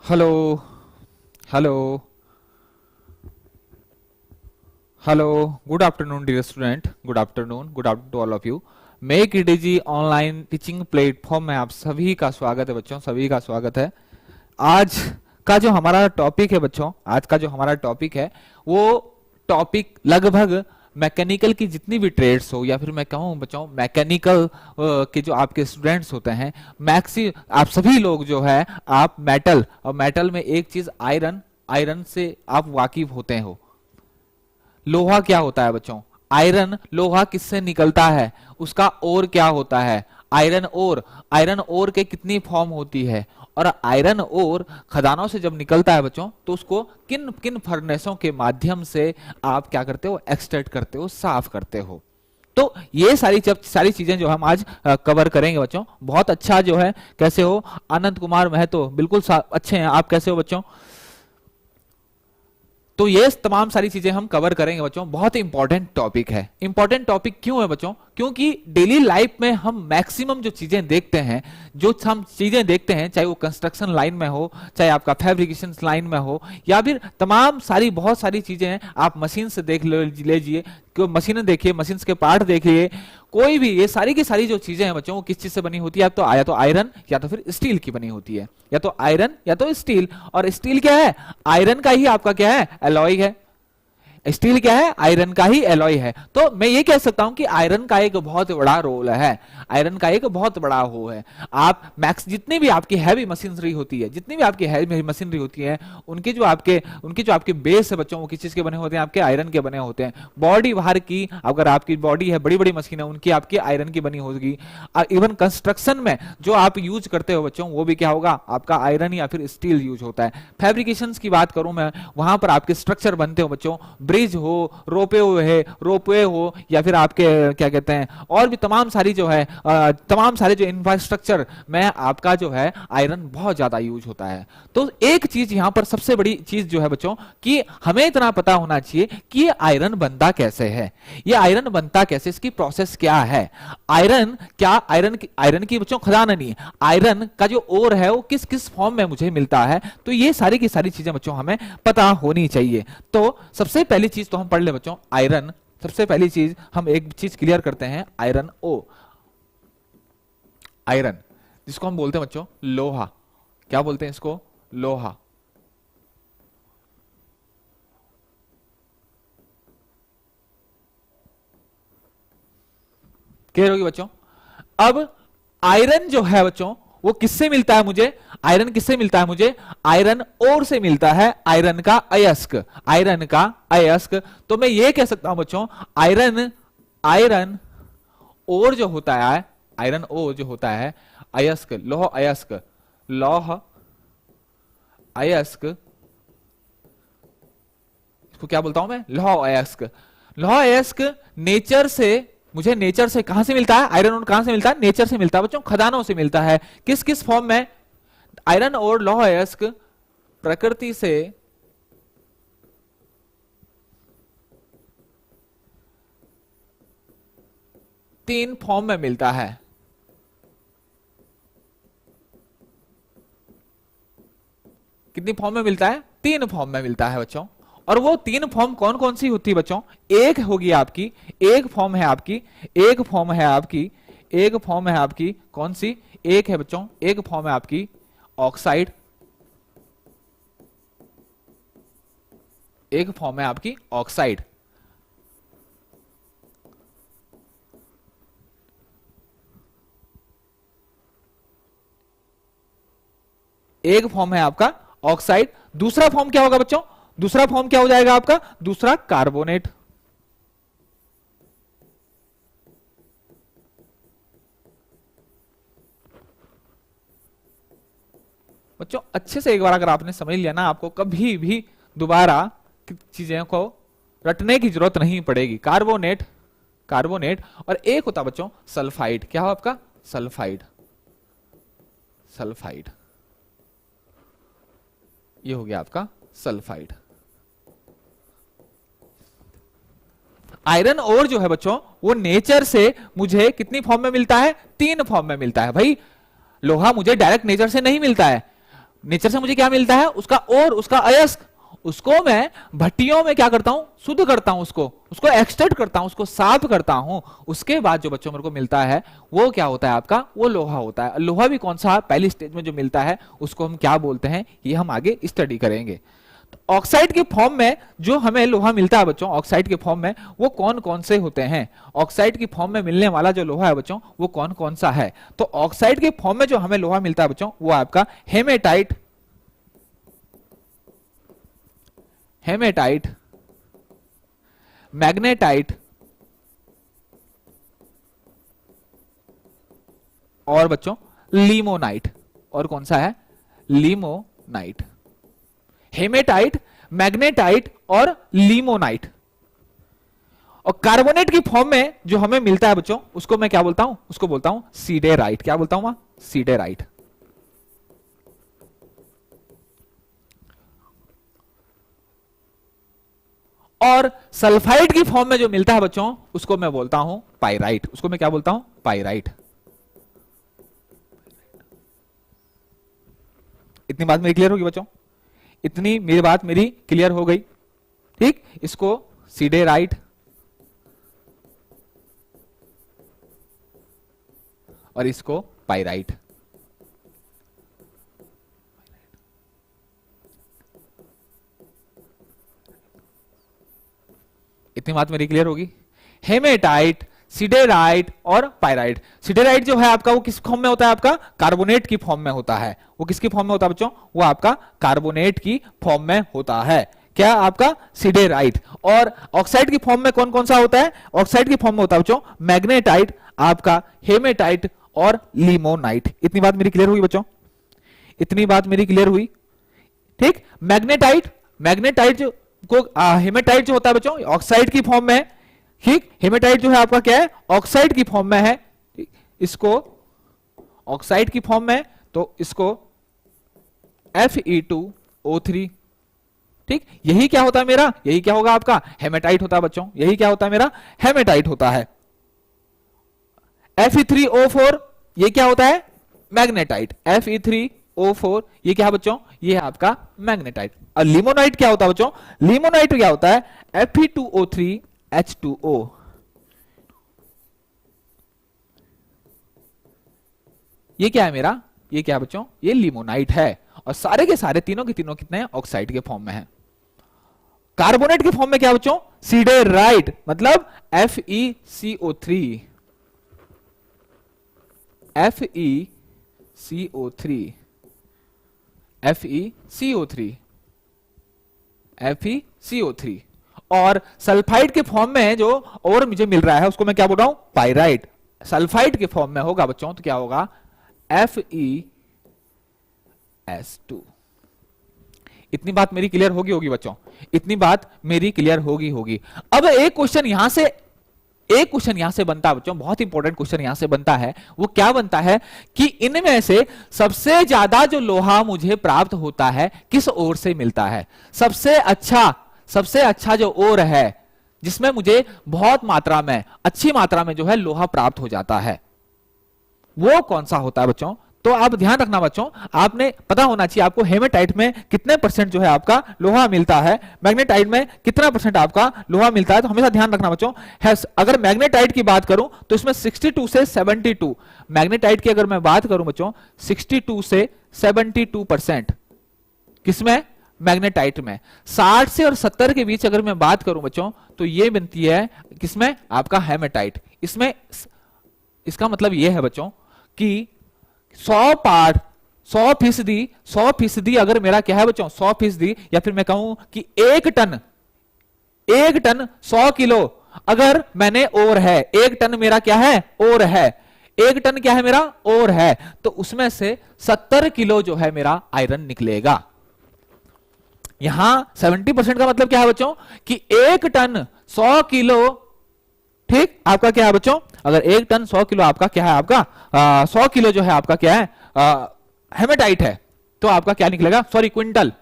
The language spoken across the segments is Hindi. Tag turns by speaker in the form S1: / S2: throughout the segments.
S1: Hello hello hello. Good afternoon dear student, good afternoon to all of you. Make it easy online teaching platform में आप सभी का स्वागत है बच्चों, सभी का स्वागत है। आज का जो हमारा टॉपिक है बच्चों, आज का जो हमारा टॉपिक है वो टॉपिक लगभग मैकेनिकल की जितनी भी ट्रेड्स हो, या फिर मैं कहूँ बच्चों मैकेनिकल के जो आपके स्टूडेंट्स होते हैं, मैक्सी आप सभी लोग जो है आप मेटल, और मेटल में एक चीज आयरन, आयरन से आप वाकिफ होते हो। लोहा क्या होता है बच्चों? आयरन, लोहा किससे निकलता है, उसका ओर क्या होता है? आयरन ओर, आयरन ओर के कितनी फॉर्म होती है, और आयरन ओर खदानों से जब निकलता है बच्चों तो उसको किन किन फर्नेसों के माध्यम से आप क्या करते हो, एक्सट्रैक्ट करते हो, साफ करते हो। तो ये सारी चीजें जो हम आज कवर करेंगे बच्चों। बहुत अच्छा जो है, कैसे हो आनंद कुमार महतो? बिल्कुल अच्छे हैं, आप कैसे हो बच्चों? तो ये तमाम सारी चीजें हम कवर करेंगे बच्चों। बहुत ही इंपॉर्टेंट टॉपिक है। इंपॉर्टेंट टॉपिक क्यों है बच्चों? क्योंकि डेली लाइफ में हम मैक्सिमम जो चीजें देखते हैं, चाहे वो कंस्ट्रक्शन लाइन में हो, चाहे आपका फैब्रिकेशन लाइन में हो, या फिर तमाम सारी बहुत सारी चीजें हैं। आप मशीन से देख लीजिए, मशीनें देखिए, मशीन के पार्ट देखिए, कोई भी ये सारी की सारी जो चीजें हैं बच्चों वो किस चीज से बनी होती है? या तो आयरन या तो फिर स्टील की बनी होती है, या तो आयरन या तो स्टील। और स्टील क्या है? आयरन का ही आपका क्या है? एलॉय है। स्टील क्या है? आयरन का ही एलॉय है। तो मैं ये कह सकता हूं कि आयरन का एक बहुत बड़ा रोल है, आयरन का एक बहुत बड़ा हो है। आप मैक्स जितनी भी आपकी हैवी मशीनरी होती है, जितनी भी आपकी हैवी मशीनरी होती है, उनकी जो आपके बेस है बच्चों, वो किस चीज के बने होते हैं? आपके आयरन के बने होते हैं। बॉडी बाहर की, अगर आपकी बॉडी है, बड़ी बड़ी मशीन है, उनकी आपकी आयरन की बनी होगी। इवन कंस्ट्रक्शन में जो आप यूज करते हो बच्चों, वो भी क्या होगा? आपका आयरन या फिर स्टील यूज होता है। फैब्रिकेशन की बात करूं मैं, वहां पर आपके स्ट्रक्चर बनते हो बच्चों, ब्रिज हो, रोपवे हो, या फिर आपके क्या कहते हैं, और भी तमाम सारी जो है तमाम सारे जो इंफ्रास्ट्रक्चर में आपका जो है आयरन बहुत ज्यादा यूज होता है। तो एक चीज यहां पर सबसे बड़ी चीज जो है बच्चों, कि हमें इतना पता होना चाहिए कि ये आयरन बनता कैसे है, ये आयरन बनता कैसे, इसकी प्रोसेस क्या है। आयरन की बच्चों खदान नहीं है, आयरन का जो ओर है वो किस किस फॉर्म में मुझे मिलता है। तो ये सारी की सारी चीजें बच्चों हमें पता होनी चाहिए। तो सबसे पहली चीज तो हम पढ़ ले बच्चों, आयरन। सबसे पहली चीज हम एक चीज क्लियर करते हैं, आयरन ओ, आयरन जिसको हम बोलते हैं बच्चों लोहा। क्या बोलते हैं इसको? लोहा। क्लियर होगी बच्चों? अब आयरन जो है बच्चों वो किससे मिलता है मुझे? आयरन किससे मिलता है मुझे? आयरन ओर से मिलता है, आयरन का अयस्क, आयरन का अयस्क। तो मैं ये कह सकता हूं बच्चों, आयरन ओर जो होता है, आयरन ओर जो होता है, अयस्क, लौह अयस्क, लौह अयस्क, इसको क्या बोलता हूं मैं? लौह अयस्क। लौह अयस्क नेचर से कहां से मिलता है? आयरन ओर कहां से मिलता है? नेचर से मिलता है बच्चों, खदानों से मिलता है। किस किस फॉर्म में? आयरन और लौह अयस्क प्रकृति से तीन फॉर्म में मिलता है। कितनी फॉर्म में मिलता है? तीन फॉर्म में मिलता है बच्चों। और वो तीन फॉर्म कौन कौन सी होती है बच्चों? एक होगी आपकी, एक फॉर्म है आपकी, एक फॉर्म है आपकी कौन सी? एक है बच्चों, एक फॉर्म है आपकी ऑक्साइड, एक फॉर्म है आपकी ऑक्साइड। एक फॉर्म है आपका ऑक्साइड। दूसरा फॉर्म क्या होगा बच्चों? दूसरा फॉर्म क्या हो जाएगा आपका? दूसरा कार्बोनेट। बच्चों अच्छे से एक बार अगर आपने समझ लिया ना, आपको कभी भी दोबारा चीजें को रटने की जरूरत नहीं पड़ेगी। Carbonate, carbonate. और एक होता बच्चों सल्फाइड। क्या हो आपका? Sulphide, sulphide. ये हो गया आपका सल्फाइड। आयरन ओर जो है बच्चों वो नेचर से मुझे कितनी फॉर्म में मिलता है? तीन फॉर्म में मिलता है। भाई लोहा मुझे डायरेक्ट नेचर से नहीं मिलता है, नेचर से मुझे क्या मिलता है, उसका और उसका अयस्क, उसको मैं भट्टियों में क्या करता हूं, शुद्ध करता हूं, उसको एक्सट्रैक्ट करता हूं, उसको साफ करता हूं। उसके बाद जो बच्चों मेरे को मिलता है वो क्या होता है आपका, वो लोहा होता है। लोहा भी कौन सा, पहली स्टेज में जो मिलता है उसको हम क्या बोलते हैं, ये हम आगे स्टडी करेंगे। तो ऑक्साइड के फॉर्म में जो हमें लोहा मिलता है बच्चों, ऑक्साइड के फॉर्म में वो कौन कौन से होते हैं, ऑक्साइड की फॉर्म में मिलने वाला जो लोहा है बच्चों वो कौन कौन सा है। तो ऑक्साइड के फॉर्म में जो हमें लोहा मिलता है बच्चों वो आपका हेमेटाइट, हेमेटाइट, मैग्नेटाइट और बच्चों लिमोनाइट। और कौन सा है, लिमोनाइट। हेमेटाइट, मैग्नेटाइट और लिमोनाइट। और कार्बोनेट की फॉर्म में जो हमें मिलता है बच्चों उसको मैं क्या बोलता हूं, उसको बोलता हूं सीडेराइट। क्या बोलता हूं, सीडेराइट। और सल्फाइड की फॉर्म में जो मिलता है बच्चों उसको मैं बोलता हूं पाइराइट। उसको मैं क्या बोलता हूं, पाइराइट। इतनी बात मेरी क्लियर होगी बच्चों, इतनी मेरी बात मेरी क्लियर हो गई। ठीक, इसको सीडेराइट और इसको पाइराइट। इतनी बात मेरी क्लियर होगी। हेमेटाइट, सिडेराइट और पाइराइट। सिडेराइट जो है आपका वो किस फॉर्म में होता है, आपका कार्बोनेट की फॉर्म में होता है। वो किसकी फॉर्म में होता है बच्चों, वो आपका कार्बोनेट की फॉर्म में होता है। क्या, आपका सिडेराइट। और ऑक्साइड की फॉर्म में कौन कौन सा होता है, ऑक्साइड की फॉर्म में होता है बच्चों मैग्नेटाइट, आपका हेमेटाइट और लिमोनाइट। इतनी बात मेरी क्लियर हुई बच्चों, इतनी बात मेरी क्लियर हुई। ठीक, मैग्नेटाइट, मैग्नेटाइट जो को हेमेटाइट जो होता है बच्चों ऑक्साइड की फॉर्म में। ठीक, हेमेटाइट जो है आपका क्या है, ऑक्साइड की फॉर्म में है। इसको ऑक्साइड की फॉर्म में, तो इसको Fe2O3। ठीक, यही क्या होता है मेरा, यही क्या होगा आपका, हेमेटाइट होता है बच्चों, यही क्या होता है मेरा, हेमेटाइट होता है। Fe3O4 ये क्या होता है, मैग्नेटाइट। Fe3O4 ये क्या है बच्चों, ये है आपका मैग्नेटाइट। और लिमोनाइट क्या होता है बच्चों, लिमोनाइट क्या होता है, Fe2O3H2O। ये क्या है मेरा, ये क्या है बच्चों, ये लिमोनाइट है। और सारे के सारे तीनों के तीनों कितने हैं, ऑक्साइड के फॉर्म में है। कार्बोनेट के फॉर्म में क्या बच्चों, सीडेराइट, मतलब FeCO3, FeCO3, FeCO3, FeCO3। और सल्फाइड के फॉर्म में जो और मुझे मिल रहा है उसको मैं क्या बोल रहा हूं, पाइराइट। सल्फाइड के फॉर्म में होगा बच्चों तो क्या होगा, FeS2। इतनी बात मेरी क्लियर होगी बच्चों, इतनी बात मेरी क्लियर होगी। अब एक क्वेश्चन यहां से बनता है बच्चों, बहुत इंपॉर्टेंट क्वेश्चन यहां से बनता है। वो क्या बनता है कि इनमें से सबसे ज्यादा जो लोहा मुझे प्राप्त होता है किस ओर से मिलता है, सबसे अच्छा जो ओर है जिसमें मुझे बहुत मात्रा में, अच्छी मात्रा में जो है लोहा प्राप्त हो जाता है, वो कौन सा होता है बच्चों। तो आप ध्यान रखना बच्चों, आपने पता होना चाहिए आपको हेमेटाइट में कितने परसेंट जो है आपका लोहा मिलता है, मैग्नेटाइट में कितना परसेंट आपका लोहा मिलता है। तो हमेशा ध्यान रखना बच्चों, अगर मैग्नेटाइट की बात करूं तो इसमें 62 से 72, मैग्नेटाइट की अगर मैं बात करूं बच्चों 62 से 72% किसमें, मैग्नेटाइट में। 60 से और 70 के बीच अगर मैं बात करूं बच्चों तो ये बनती है किसमें, आपका हेमेटाइट। इसमें इसका मतलब यह है बच्चों कि 100% अगर मेरा क्या है बच्चों, 100%, या फिर मैं कहूं कि 1 टन 100 किलो अगर मैंने ओर है, 1 टन मेरा क्या है, ओर है, 1 टन क्या है मेरा, ओर है, तो उसमें से 70 किलो जो है मेरा आयरन निकलेगा। यहां 70% का मतलब क्या है बच्चों कि 1 टन 100 किलो, ठीक, आपका क्या है बच्चों, अगर 1 टन 100 किलो आपका क्या है, आपका 100 किलो जो है आपका क्या है, हेमेटाइट है, तो आपका क्या निकलेगा, क्विंटल,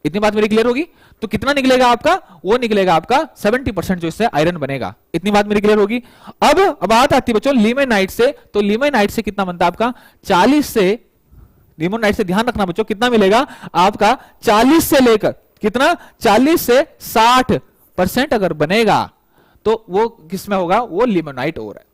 S1: इतनी बात मेरी क्लियर होगी। तो कितना निकलेगा आपका, वो निकलेगा आपका 70% जो इससे आयरन बनेगा। इतनी बात मेरी क्लियर होगी। अब बात आती है बच्चों लिमेनाइट से, तो लिमेनाइट से कितना बनता है आपका 40 से लिमोनाइट से ध्यान रखना बच्चों, कितना मिलेगा आपका 40 से लेकर कितना 40 से 60% अगर बनेगा तो वो किसमें होगा, वो लिमोनाइट ओर है।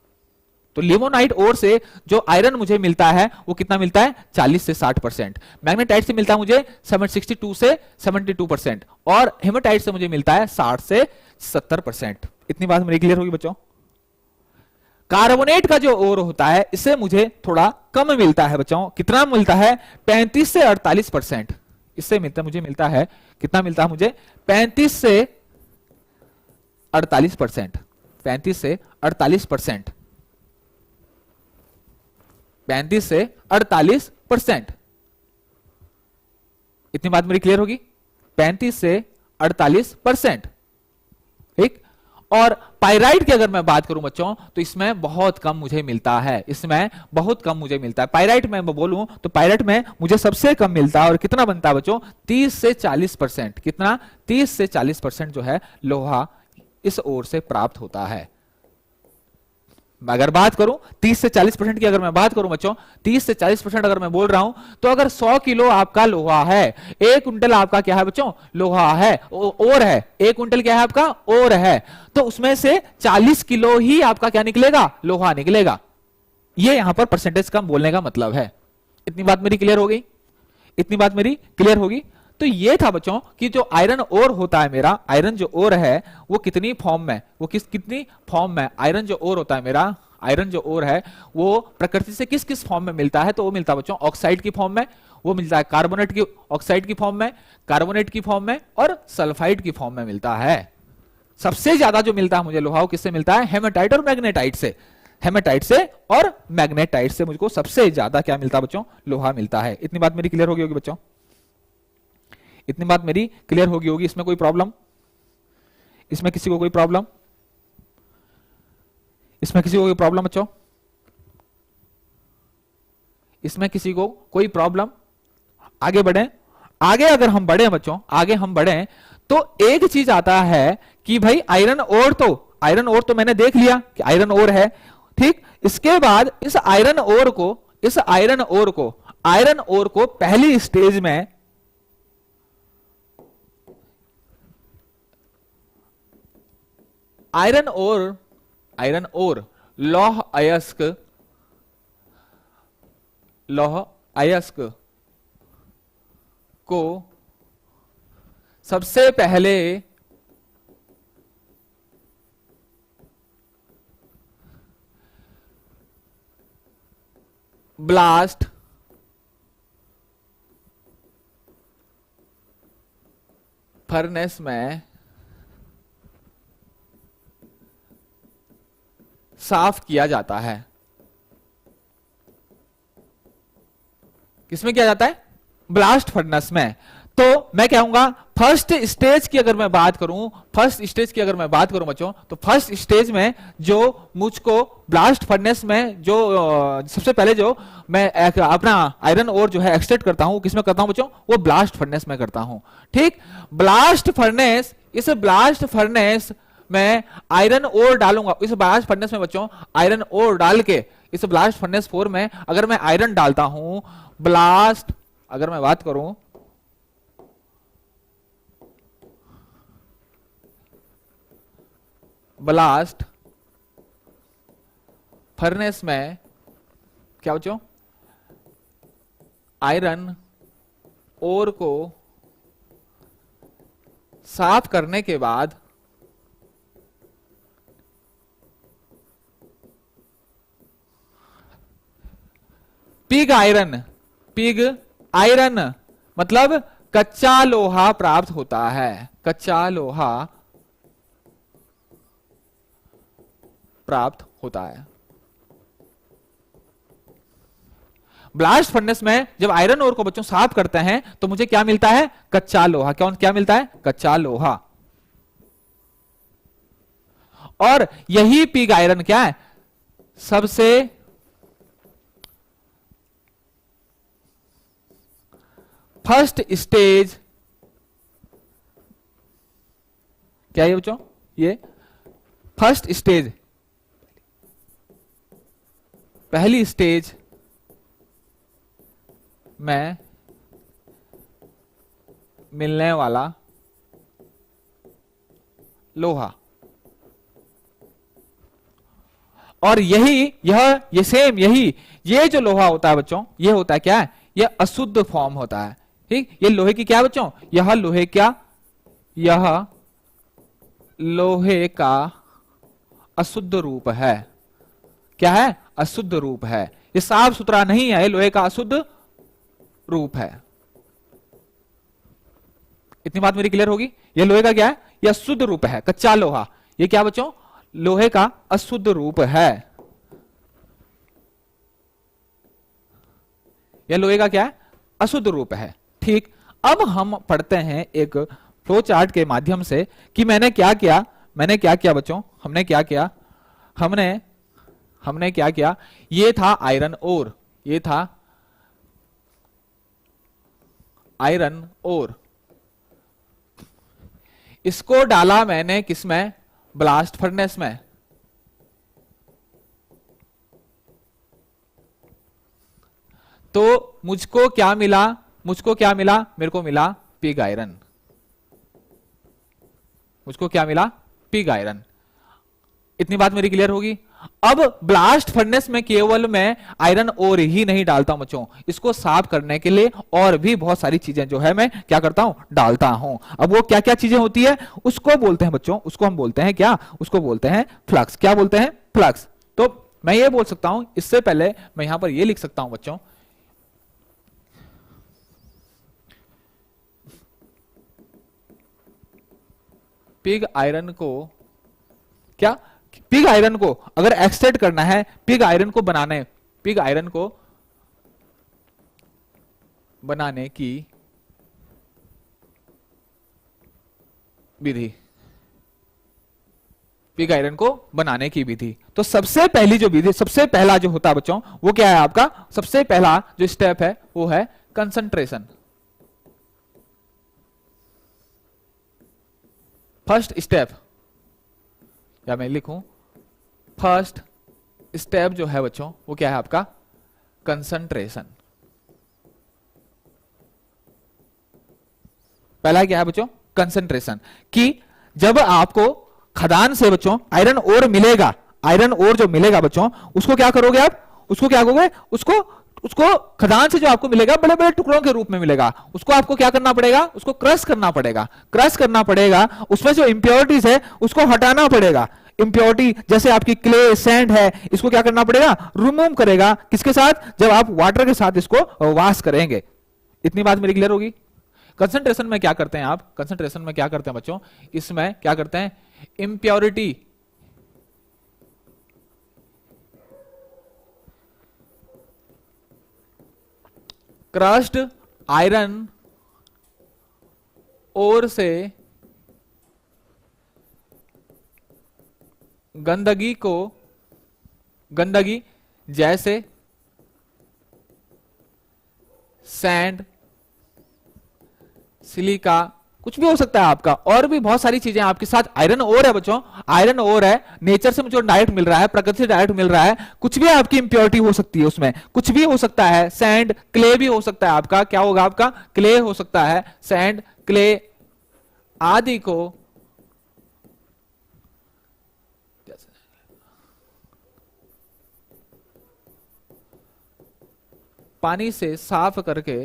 S1: तो लिमोनाइट ओर से जो आयरन मुझे मिलता है वो कितना मिलता है 40 से 60%। मैग्नेटाइट से मिलता है मुझे 62 से 72% और हेमाटाइट से मुझे मिलता है 60 से 70%। इतनी बात मेरी क्लियर होगी बच्चों। कार्बोनेट का जो ओर होता है इससे मुझे थोड़ा कम मिलता है बच्चों, कितना मिलता है 35 से 48%। इससे मुझे मिलता है कितना मिलता है मुझे 35 से 48%, 35 से 48%, 35 से 48%। इतनी बात मेरी क्लियर होगी, 35 से 48%। ठीक। और पाइराइट की अगर मैं बात करूं बच्चों तो इसमें बहुत कम मुझे मिलता है, इसमें बहुत कम मुझे मिलता है। पाइराइट में बोलूं तो पाइराइट में मुझे सबसे कम मिलता है और कितना बनता है बच्चों 30 से 40%। कितना 30 से 40% जो है लोहा इस ओर से प्राप्त होता है। अगर बात करूं 30 से 40% की, अगर मैं बात करूं बच्चों 30 से 40% अगर मैं बोल रहा हूं तो अगर 100 किलो आपका लोहा है, 1 कुंटल आपका क्या है बच्चों लोहा है, ओर है, 1 कुंटल क्या है आपका ओर है, तो उसमें से 40 किलो ही आपका क्या निकलेगा लोहा निकलेगा। ये यहां पर परसेंटेज कम बोलने का मतलब है। इतनी बात मेरी क्लियर हो गई, इतनी बात मेरी क्लियर होगी। तो ये था बच्चों कि जो आयरन ओर होता है मेरा, आयरन जो ओर है वो कितनी फॉर्म में, वो कितनी फॉर्म में आयरन जो ओर होता है मेरा, आयरन जो ओर है वो प्रकृति से किस किस फॉर्म में मिलता है, तो वो मिलता है बच्चों ऑक्साइड की फॉर्म में, वो मिलता है कार्बोनेट की ऑक्साइड की फॉर्म में, कार्बोनेट की फॉर्म में और सल्फाइड की फॉर्म में मिलता है। सबसे ज्यादा जो मिलता है मुझे लोहा वो किससे मिलता है, हेमाटाइट और मैग्नेटाइट से, हेमाटाइट से और मैग्नेटाइट से मुझको सबसे ज्यादा क्या मिलता है बच्चों लोहा मिलता है। इतनी बात मेरी क्लियर होगी बच्चों, इतनी बात मेरी क्लियर होगी। इसमें कोई प्रॉब्लम, इसमें किसी को कोई प्रॉब्लम, इसमें किसी को कोई प्रॉब्लम बच्चों, इसमें किसी को कोई प्रॉब्लम। आगे बढ़े, आगे अगर हम बढ़े बच्चों, आगे हम बढ़े तो एक चीज आता है कि भाई आयरन ओर तो मैंने देख लिया कि आयरन ओर है। ठीक। इसके बाद इस आयरन ओर को पहली स्टेज में आयरन ओर लौह अयस्क को सबसे पहले ब्लास्ट फर्नेस में साफ किया जाता है। किसमें किया जाता है, ब्लास्ट फर्नेस में। तो मैं कहूंगा फर्स्ट स्टेज की अगर मैं बात करूं, बच्चों तो फर्स्ट स्टेज में जो मुझको ब्लास्ट फर्नेस में जो सबसे पहले जो मैं अपना आयरन ओर जो है एक्सट्रैक्ट करता हूं, किसमें करता हूं बच्चों, वो ब्लास्ट फर्नेस में करता हूं। ठीक। ब्लास्ट फर्नेस, इस ब्लास्ट फर्नेस में आयरन ओर डालूंगा, इस ब्लास्ट फर्नेस में बच्चों आयरन ओर डाल के, इस ब्लास्ट फर्नेस 4 में अगर मैं आयरन डालता हूं, ब्लास्ट अगर मैं बात करूं ब्लास्ट फर्नेस में क्या बच्चों, आयरन ओर को साफ करने के बाद पिग आयरन मतलब कच्चा लोहा प्राप्त होता है, कच्चा लोहा प्राप्त होता है। ब्लास्ट फर्नेस में जब आयरन ओर को बच्चों साफ करते हैं तो मुझे क्या मिलता है, कच्चा लोहा। क्या मिलता है, कच्चा लोहा। और यही पिग आयरन क्या है, सबसे फर्स्ट स्टेज क्या है बच्चों, ये फर्स्ट स्टेज, पहली स्टेज में मिलने वाला लोहा। और ये सेम ये जो लोहा होता है बच्चों, ये होता है क्या है, ये अशुद्ध फॉर्म होता है। ठीक, ये लोहे की क्या है बच्चों, यह लोहे का अशुद्ध रूप है। क्या है, अशुद्ध रूप है। ये साफ सुथरा नहीं है, ये लोहे का अशुद्ध रूप है। इतनी बात मेरी क्लियर होगी। ये लोहे का क्या है, ये अशुद्ध रूप है, कच्चा लोहा। ये क्या बच्चों, लोहे का अशुद्ध रूप है। यह लोहे का क्या है, अशुद्ध रूप है। ठीक, अब हम पढ़ते हैं एक फ्लो चार्ट के माध्यम से कि मैंने क्या किया बच्चों, हमने क्या किया, हमने क्या किया। ये था आयरन ओर, ये था आयरन ओर। इसको डाला मैंने किसमें, ब्लास्ट फर्नेस में। तो मुझको क्या मिला, मेरे को मिला पिग आयरन। मुझको क्या मिला, पिग आयरन। इतनी बात मेरी क्लियर होगी। अब ब्लास्ट फर्नेस में केवल मैं आयरन ओर ही नहीं डालता हूं बच्चों, इसको साफ करने के लिए और भी बहुत सारी चीजें जो है मैं क्या करता हूं, डालता हूं। अब वो क्या क्या चीजें होती है उसको बोलते हैं बच्चों, उसको हम बोलते हैं क्या, उसको बोलते हैं फ्लक्स। क्या बोलते हैं, फ्लक्स। तो मैं ये बोल सकता हूं, इससे पहले मैं यहां पर ये लिख सकता हूं बच्चों, पिग आयरन को क्या, पिग आयरन को अगर एक्सट्रैक्ट करना है, पिग आयरन को बनाने की विधि, पिग आयरन को बनाने की विधि। तो सबसे पहली जो विधि, सबसे पहला जो होता है बच्चों, वो क्या है आपका, सबसे पहला जो स्टेप है वो है कंसंट्रेशन। फर्स्ट स्टेप, या मैं लिखूं फर्स्ट स्टेप जो है बच्चों वो क्या है आपका, कंसंट्रेशन। पहला क्या है बच्चों, कंसंट्रेशन। कि जब आपको खदान से बच्चों आयरन ओर मिलेगा, आयरन ओर जो मिलेगा बच्चों, उसको क्या करोगे आप, उसको क्या करोगे, उसको खदान से जो आपको मिलेगा बड़े बड़े टुकड़ों के रूप में मिलेगा, उसको आपको क्या करना पड़ेगा, उसको क्रश करना पड़ेगा, उसमें जो इंप्योरिटीज है उसको हटाना पड़ेगा। इंप्योरिटी जैसे आपकी क्ले, सैंड है, इसको क्या करना पड़ेगा, रिमूव करेगा। किसके साथ, जब आप वाटर के साथ इसको वॉश करेंगे। इतनी बात मेरी क्लियर होगी। कंसंट्रेशन में क्या करते हैं आप, कंसंट्रेशन में क्या करते हैं बच्चों, इसमें क्या करते हैं, इंप्योरिटी क्रश्ड आयरन ओर से गंदगी जैसे सैंड, सिलिका, कुछ भी हो सकता है आपका, और भी बहुत सारी चीजें आपके साथ। आयरन ओर है बच्चों, आयरन ओर है, नेचर से मुझे डायरेक्ट मिल रहा है, प्रकृति से डायरेक्ट मिल रहा है। कुछ भी आपकी इंप्योरिटी हो सकती है उसमें, कुछ भी हो सकता है, सैंड, क्ले भी हो सकता है आपका। क्या होगा आपका, क्ले हो सकता है, सैंड, क्ले आदि को पानी से साफ करके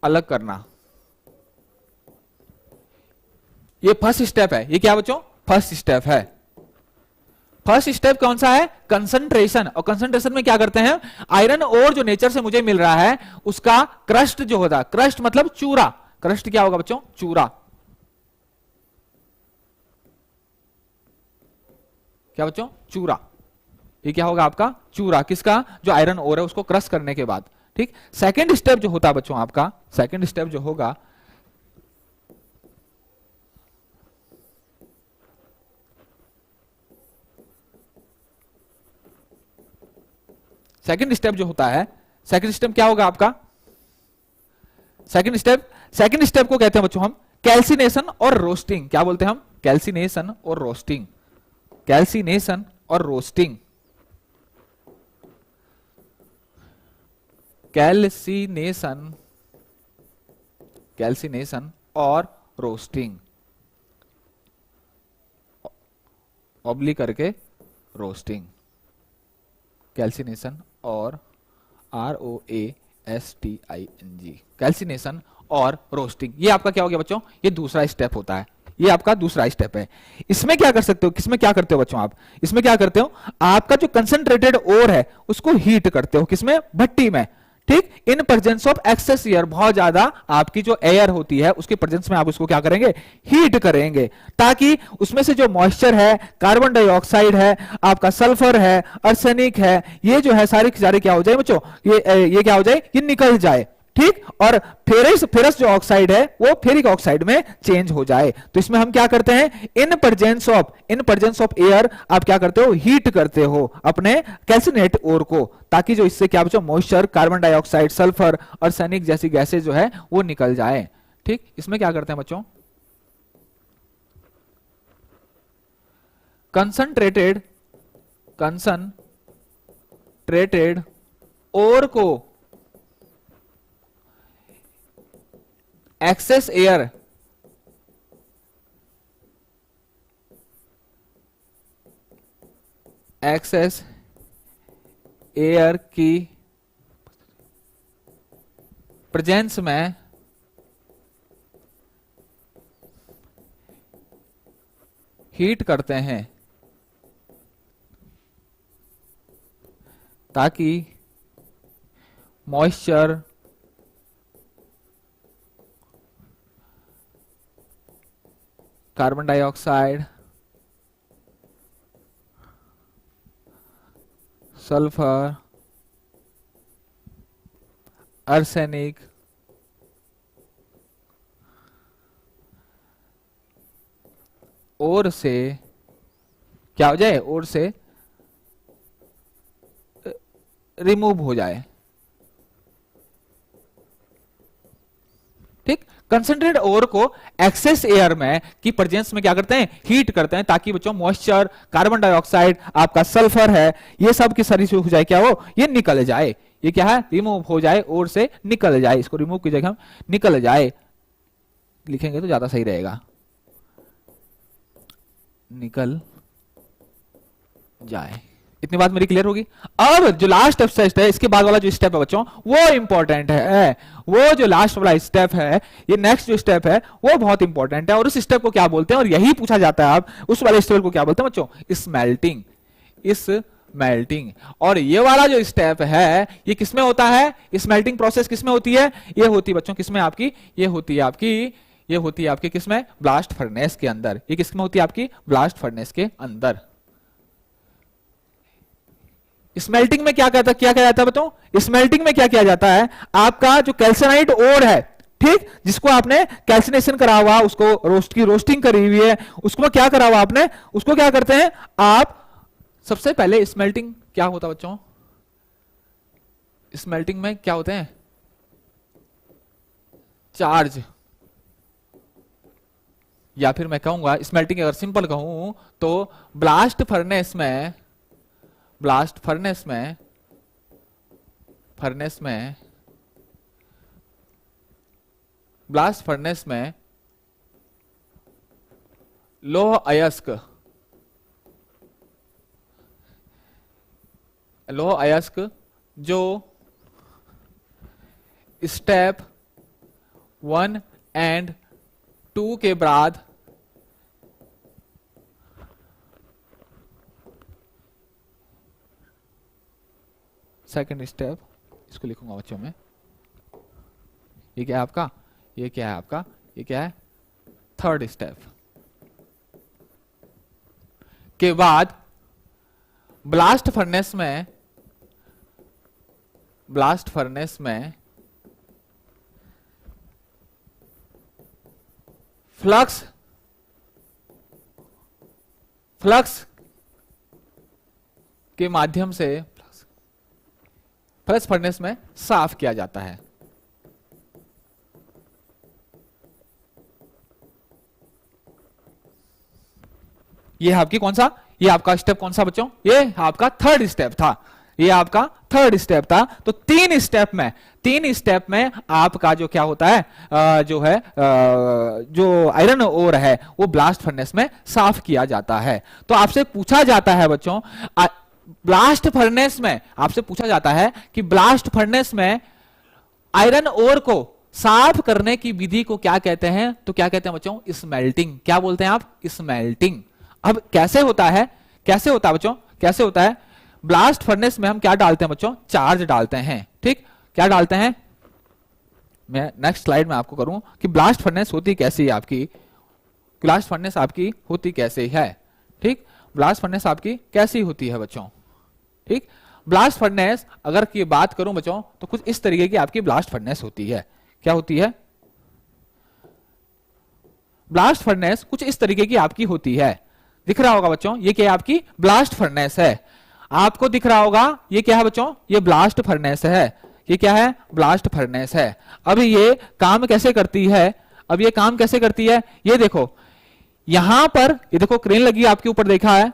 S1: अलग करना, ये फर्स्ट स्टेप है। ये क्या बच्चों, फर्स्ट स्टेप है। फर्स्ट स्टेप कौन सा है, कंसंट्रेशन। और कंसंट्रेशन में क्या करते हैं, आयरन ओर जो नेचर से मुझे मिल रहा है उसका क्रस्ट जो होता है, क्रस्ट मतलब चूरा, क्रस्ट क्या होगा बच्चों, चूरा। क्या बच्चों, चूरा। ये क्या होगा आपका, चूरा। किसका, जो आयरन ओर है उसको क्रश करने के बाद। ठीक, सेकंड स्टेप जो होता है बच्चों आपका, सेकंड स्टेप जो होगा, सेकंड स्टेप जो होता है, सेकंड स्टेप क्या होगा आपका, सेकंड स्टेप को कहते हैं बच्चों हम कैल्सिनेशन और रोस्टिंग। क्या बोलते हैं हम, कैल्सिनेशन और रोस्टिंग, कैल्सिनेशन और रोस्टिंग। कैल्सिनेशन, कैल्सिनेशन और रोस्टिंग, ऑब्लिक करके रोस्टिंग, कैल्सिनेशन और ROASTING, कैल्सिनेशन और रोस्टिंग। ये आपका क्या हो गया बच्चों, ये दूसरा स्टेप होता है, ये आपका दूसरा स्टेप है। इसमें क्या कर सकते हो, किसमें क्या करते हो बच्चों आप, इसमें क्या करते हो, आपका जो कंसंट्रेटेड ओर है उसको हीट करते हो, किसमें, भट्टी में, ठीक, in presence of excess air, बहुत ज्यादा आपकी जो एयर होती है उसके प्रेजेंस में आप उसको क्या करेंगे, हीट करेंगे, ताकि उसमें से जो मॉइस्चर है, कार्बन डाइऑक्साइड है, आपका सल्फर है, आर्सेनिक है, ये जो है सारी सारे क्या हो जाए बच्चों, ये क्या हो जाए, ये निकल जाए, ठीक, और फेरस जो ऑक्साइड है वो फेरिक ऑक्साइड में चेंज हो जाए। तो इसमें हम क्या करते हैं, इन प्रेजेंस ऑफ एयर आप क्या करते हो, हीट करते हो अपने कैल्सिनेट ओर को, ताकि जो इससे क्या बच्चों, moisture, carbon dioxide, sulphur, arsenic जैसी गैसेज जो है वो निकल जाए, ठीक। इसमें क्या करते हैं बच्चों, कंसंट्रेटेड ओर को एक्सेस एयर की प्रेजेंस में हीट करते हैं, ताकि moisture, carbon dioxide, sulphur, arsenic, और से क्या हो जाए, और से रिमूव हो जाए, ठीक। कंसंट्रेटेड ओर को एक्सेस एयर में की प्रेजेंस में क्या करते हैं, हीट करते हैं, ताकि बच्चों मॉइस्चर, कार्बन डाइऑक्साइड, आपका सल्फर है, ये सब की सारी हो जाए, क्या हो, ये निकल जाए, ये क्या है, रिमूव हो जाए, और से निकल जाए, इसको रिमूव की जगह हम निकल जाए लिखेंगे तो ज्यादा सही रहेगा, निकल जाए। इतनी बात मेरी क्लियर होगी। अब जो लास्ट स्टेप है, इसके बाद वाला जो स्टेप है बच्चों वो इंपॉर्टेंट है, वो जो लास्ट वाला स्टेप है, ये नेक्स्ट जो स्टेप है वो बहुत इंपॉर्टेंट है, और उस स्टेप को क्या बोलते हैं, और यही पूछा जाता है, आप उस वाले स्टेप को क्या बोलते हैं बच्चों, स्मेल्टिंग, स्मेल्टिंग। और ये वाला जो स्टेप है ये किसमें होता है, स्मेल्टिंग प्रोसेस किसमें होती है, ये होती है बच्चों किसमें, आपकी ये होती है आपकी किसमें, ब्लास्ट फर्नेस के अंदर, ये किसमें होती है, आपकी ब्लास्ट फर्नेस के अंदर। स्मेल्टिंग में क्या किया जाता है बताओ, स्मेल्टिंग में क्या किया जाता है, आपका जो कैल्सिनाइट ओर है, ठीक, जिसको आपने कैल्सिनेशन करा हुआ, उसको रोस्टिंग करी हुई है, उसको क्या करा हुआ आपने, उसको क्या करते हैं आप, सबसे पहले स्मेल्टिंग क्या होता है बच्चों, स्मेल्टिंग में क्या होते हैं, चार्ज, या फिर मैं कहूंगा स्मेल्टिंग अगर सिंपल कहूं तो ब्लास्ट फर्नेस में लौह अयस्क जो स्टेप 1 एंड 2 के बाद सेकंड स्टेप, इसको लिखूंगा बच्चों में, ये क्या है आपका, ये क्या है थर्ड स्टेप के बाद ब्लास्ट फर्नेस में फ्लक्स के माध्यम से फ्लक्स फर्नेस में साफ किया जाता है। ये आपकी कौन सा, ये आपका स्टेप कौन सा बच्चों, ये आपका थर्ड स्टेप था, ये आपका थर्ड स्टेप था। तो तीन स्टेप में आपका जो क्या होता है, जो आयरन ओर है वो ब्लास्ट फर्नेस में साफ किया जाता है। तो आपसे पूछा जाता है बच्चों, ब्लास्ट फर्नेस में आपसे पूछा जाता है कि ब्लास्ट फर्नेस में आयरन ओर को साफ करने की विधि को क्या कहते हैं? तो क्या कहते हैं बच्चों? स्मेल्टिंग। क्या बोलते हैं आप? स्मेल्टिंग। अब कैसे होता है बच्चों? कैसे होता है? ब्लास्ट फर्नेस में हम क्या डालते हैं बच्चों? चार्ज डालते हैं। ठीक, क्या डालते हैं? मैं नेक्स्ट स्लाइड में आपको करूं कि ब्लास्ट फर्नेस होती कैसी है आपकी, ब्लास्ट फर्नेस आपकी होती कैसे है। ठीक, ब्लास्ट फर्नेस आपकी कैसी होती है बच्चों? ठीक, ब्लास्ट फर्नेस अगर की बात करूं बच्चों तो कुछ इस तरीके की आपकी ब्लास्ट फर्नेस होती है। क्या होती है? ब्लास्ट फर्नेस कुछ इस तरीके की आपकी होती है। दिख रहा होगा बच्चों, ये क्या है? आपकी ब्लास्ट फर्नेस है। आपको दिख रहा होगा ये क्या है बच्चों? ये ब्लास्ट फर्नेस है। ये क्या है? ब्लास्ट फर्नेस है। अब ये काम कैसे करती है? ये देखो, यहां पर ये देखो क्रेन लगी आपके ऊपर, देखा है?